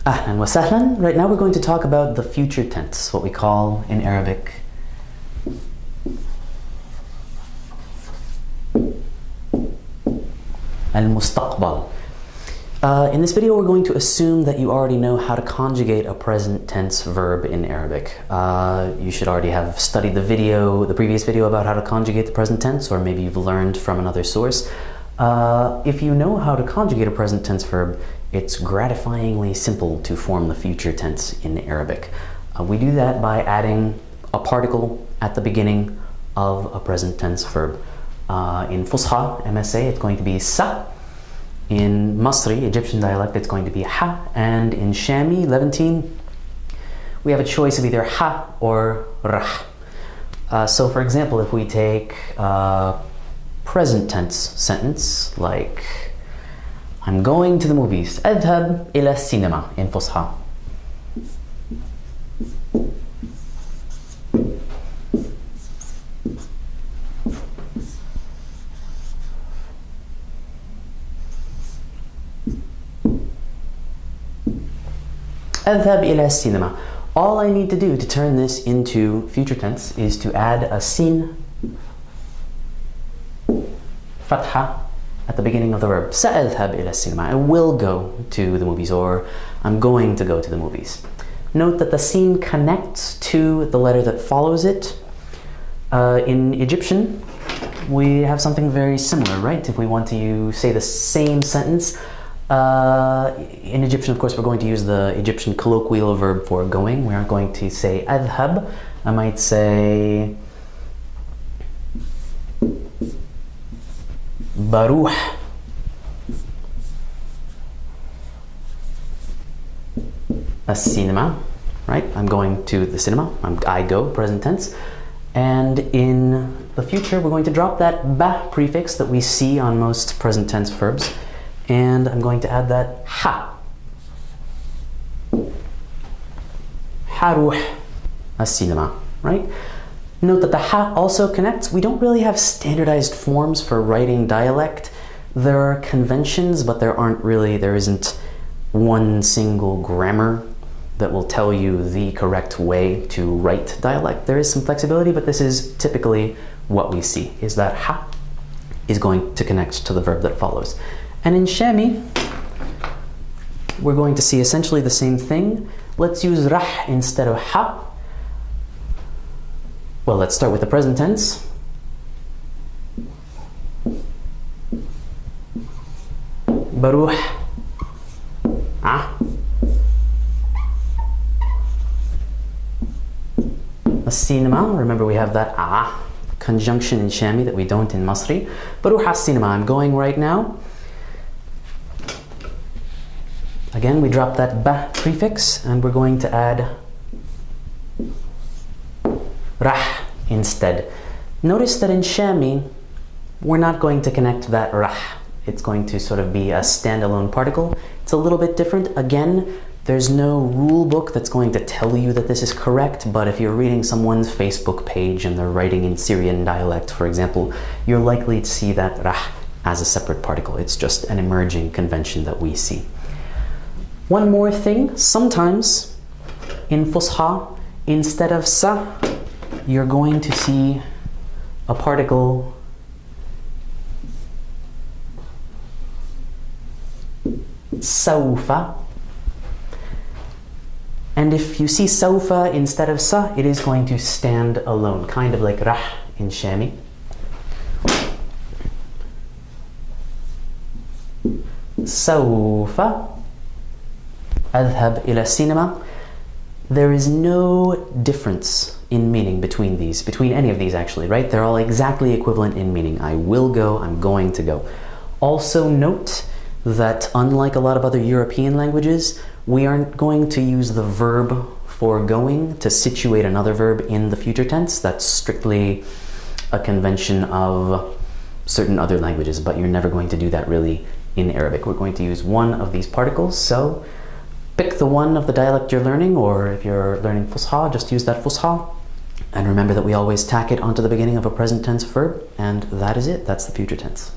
Ahlan wa sahlan. Right now we're going to talk about the future tense, what we call in Arabic al-mustaqbal. In this video we're going to assume that you already know how to conjugate a present tense verb in Arabic. You should already have studied the previous video about how to conjugate the present tense, or maybe you've learned from another source. If you know how to conjugate a present tense verb, it's gratifyingly simple to form the future tense in Arabic. We do that by adding a particle at the beginning of a present tense verb. In Fusha, MSA, it's going to be sa. In Masri, Egyptian dialect, it's going to be ha. And in Shami, Levantine, we have a choice of either ha or rah. So for example, if we take a present tense sentence like I'm going to the movies. أذهب إلى السينما in Fusha. أذهب إلى السينما. All I need to do to turn this into future tense is to add a sin fatha at the beginning of the verb. سأذهب إلى السينما. I will go to the movies, or I'm going to go to the movies. Note that the sin connects to the letter that follows it. In Egyptian, we have something very similar, right? If we want to say the same sentence, in Egyptian, of course, we're going to use the Egyptian colloquial verb for going. We aren't going to say أذهب. I might say بروح السينما, right? I'm going to the cinema. I go, present tense. And in the future, we're going to drop that ba prefix that we see on most present tense verbs. And I'm going to add that ha. حروح السينما, right? Note that the ha also connects. We don't really have standardized forms for writing dialect. There are conventions, but there isn't one single grammar that will tell you the correct way to write dialect. There is some flexibility, but this is typically what we see, is that ha is going to connect to the verb that follows. And in Shami, we're going to see essentially the same thing. Let's use rah instead of ha. Well, let's start with the present tense. بروح السينما. Remember, we have that conjunction in Shami that we don't in Masri. بروح السينما. I'm going right now. Again, we drop that ba prefix and we're going to add rah instead. Notice that in Shami, we're not going to connect that rah. It's going to sort of be a standalone particle. It's a little bit different. Again, there's no rule book that's going to tell you that this is correct, but if you're reading someone's Facebook page and they're writing in Syrian dialect, for example, you're likely to see that rah as a separate particle. It's just an emerging convention that we see. One more thing, sometimes in Fusha, instead of sa, you're going to see a particle sawfa. And if you see sawfa instead of sa, it is going to stand alone, kind of like rah in Shami. Sawfa أذهب إلى السينما. There is no difference in meaning between any of these actually, right? They're all exactly equivalent in meaning. I will go, I'm going to go. Also note that unlike a lot of other European languages, we aren't going to use the verb for going to situate another verb in the future tense. That's strictly a convention of certain other languages, but you're never going to do that really in Arabic. We're going to use one of these particles, so pick the one of the dialect you're learning, or if you're learning Fusha, just use that Fusha. And remember that we always tack it onto the beginning of a present tense verb, and that is it. That's the future tense.